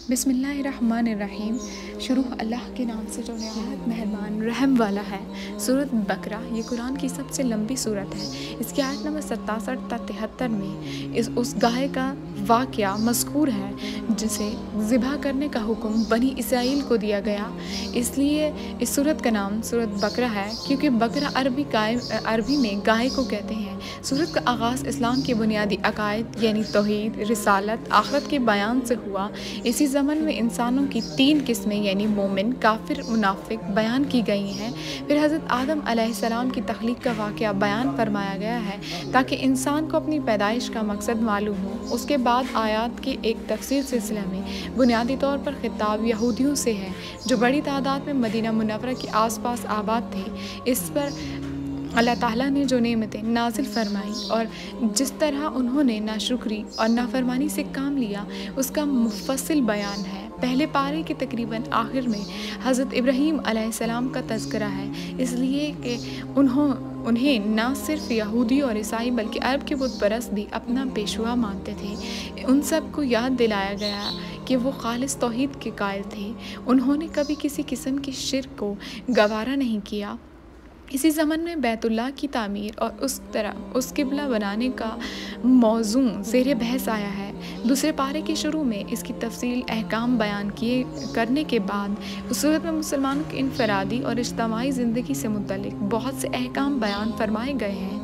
بسم اللہ الرحمن الرحیم۔ شروع اللہ کے نام سے جو نہایت مہربان رحم والا ہے۔ سورۃ بقرہ یہ قرآن کی سب سے لمبی سورت ہے۔ اس کی آیت نمبر 67 تا 73 میں اس گائے کا واقعہ مذکور ہے جسے ذبح کرنے کا حکم بنی اسرائیل کو دیا گیا، اس لیے اس سورت کا نام سورۃ بقرہ ہے، کیونکہ بقرہ عربی میں گائے کو کہتے ہیں۔ سورت کا آغاز اسلام کے بنیادی عقائد یعنی توحید، رسالت، آخرت کے بیان سے ہوا۔ اسی زمن میں انسانوں کی 3 قسمیں یعنی مومن، کافر، منافق بیان کی گئی ہیں۔ پھر حضرت آدم علیہ السلام کی تخلیق کا واقعہ بیان فرمایا گیا ہے تاکہ انسان کو اپنی پیدائش کا مقصد معلوم ہو۔ اس کے بعد آیات کے ایک تفصیل سلسلہ میں بنیادی طور پر خطاب یہودیوں سے ہے جو بڑی تعداد میں مدینہ منورہ کے آس پاس آباد تھے۔ اس پر اللہ تعالیٰ نے جو نعمتیں نازل فرمائیں اور جس طرح انہوں نے ناشکری اور نافرمانی سے کام لیا اس کا مفصل بیان ہے۔ پہلے پارے کے تقریباً آخر میں حضرت ابراہیم علیہ السلام کا تذکرہ ہے، اس لیے کہ انہیں نہ صرف یہودی اور عیسائی بلکہ عرب کے بت پرست بھی اپنا پیشوا مانتے تھے۔ ان سب کو یاد دلایا گیا کہ وہ خالص توحید کے قائل تھے۔ انہوں نے کبھی کسی قسم کے شرک کو گوارا نہیں کیا۔ اسی زمن میں بیت اللہ کی تعمیر اور اس قبلہ بنانے کا موضوع زیر بحث آیا ہے۔ دوسرے پارے کے شروع میں اس کی تفصیل احکام بیان کرنے کے بعد اس صورت میں مسلمانوں کی انفرادی اور اجتماعی زندگی سے متعلق بہت سے احکام بیان فرمائے گئے ہیں،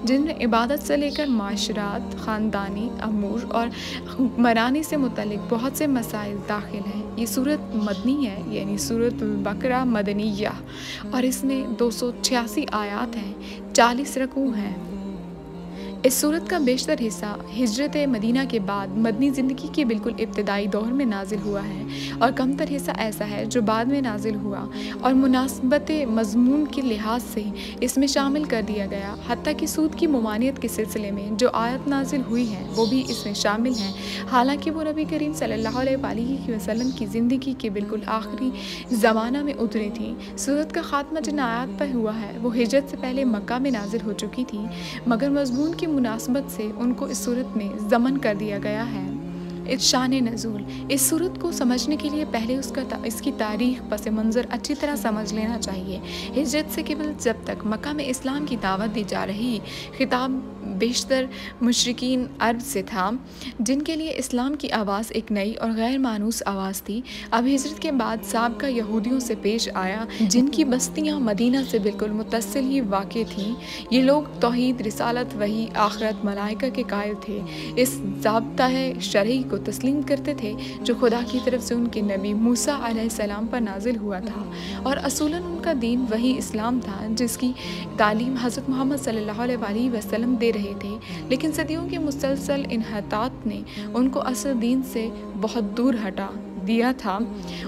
جن میں عبادت سے لے کر معاشرات، خاندانی امور اور حکمرانی سے متعلق بہت سے مسائل داخل ہیں۔ یہ سورت مدنی ہے یعنی سورۃ البقرہ مدنیہ، اور اس میں 286 آیات ہیں، 40 رکوع ہیں۔ اس سورت کا بیشتر حصہ ہجرت مدینہ کے بعد مدنی زندگی کے بالکل ابتدائی دور میں نازل ہوا ہے، اور کمتر حصہ ایسا ہے جو بعد میں نازل ہوا اور مناسبت مضمون کے لحاظ سے اس میں شامل کر دیا گیا، حتیٰ کہ سود کی ممانعت کے سلسلے میں جو آیت نازل ہوئی ہیں وہ بھی اس میں شامل ہیں، حالانکہ وہ نبی کریم صلی اللہ علیہ وآلہ وسلم کی زندگی کے بالکل آخری زمانہ میں اتری تھی۔ سورت کا خاتمہ جن آیات پر ہوا ہے وہ ہجرت سے پہلے مکہ میں نازل ہو چکی تھی، مگر مضمون کی مناسبت سے ان کو اس صورت میں ضمن کر دیا گیا ہے۔ شان نزول: اس صورت کو سمجھنے کے لیے پہلے اس کی تاریخ پس منظر اچھی طرح سمجھ لینا چاہیے۔ ہجرت سے قبل جب تک مکہ میں اسلام کی دعوت دی جا رہی، خطاب بیشتر مشرکین عرب سے تھا جن کے لیے اسلام کی آواز ایک نئی اور غیر مانوس آواز تھی۔ اب ہجرت کے بعد سابقہ یہودیوں سے پیش آیا جن کی بستیاں مدینہ سے بالکل متصل ہی واقع تھیں۔ یہ لوگ توحید، رسالت، وحی، آخرت، ملائکہ کے قائل تھے، اس ضابطۂ شرعی کو تسلیم کرتے تھے جو خدا کی طرف سے ان کے نبی موسیٰ علیہ السلام پر نازل ہوا تھا، اور اصولاً ان کا دین وہی اسلام تھا جس کی تعلیم حضرت محمد صلی اللہ علیہ وآلہ وسلم دے رہے تھے۔ لیکن صدیوں کے مسلسل انحطاط نے ان کو اصل دین سے بہت دور ہٹا دیا تھا۔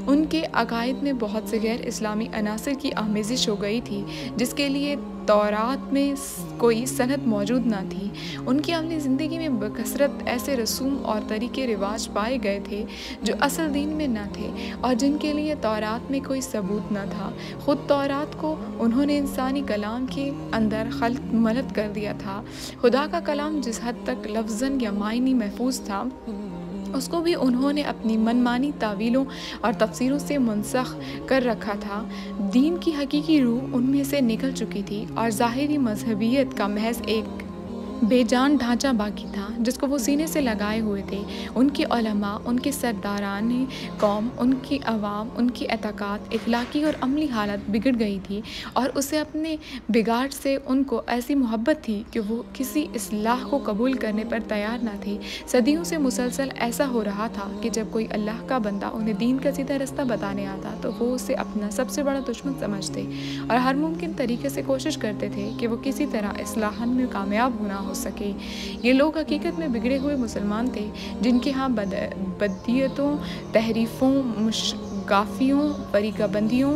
ان کے عقائد میں بہت سے غیر اسلامی عناصر کی آمیزش ہو گئی تھی جس کے لیے تورات میں کوئی سند موجود نہ تھی۔ ان کی عملی زندگی میں بکثرت ایسے رسوم اور طریقے رواج پائے گئے تھے جو اصل دین میں نہ تھے اور جن کے لیے تورات میں کوئی ثبوت نہ تھا۔ خود تورات کو انہوں نے انسانی کلام کے اندر خلط ملط کر دیا تھا۔ خدا کا کلام جس حد تک لفظاً یا معنی محفوظ تھا اس کو بھی انہوں نے اپنی منمانی تعویلوں اور تفسیروں سے منسوخ کر رکھا تھا۔ دین کی حقیقی روح ان میں سے نکل چکی تھی اور ظاہری مذہبیت کا محض ایک بے جان ڈھانچہ باقی تھا جس کو وہ سینے سے لگائے ہوئے تھے۔ ان کے علماء، ان کے سرداران قوم، ان کی عوام، ان کی اعتقاد، اخلاقی اور عملی حالت بگڑ گئی تھی، اور اسے اپنے بگاڑ سے ان کو ایسی محبت تھی کہ وہ کسی اصلاح کو قبول کرنے پر تیار نہ تھے۔ صدیوں سے مسلسل ایسا ہو رہا تھا کہ جب کوئی اللہ کا بندہ انہیں دین کا سیدھا رستہ بتانے آتا تو وہ اسے اپنا سب سے بڑا دشمن سمجھتے اور ہر ممکن طریقے سے کوشش کرتے تھے کہ وہ کسی طرح اصلاحاً میں کامیاب ہونا ہو سکے۔ یہ لوگ حقیقت میں بگڑے ہوئے مسلمان تھے جن کے ہاں بدعتوں، تحریفوں، گافیوں، فریقہ بندیوں،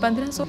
1500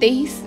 23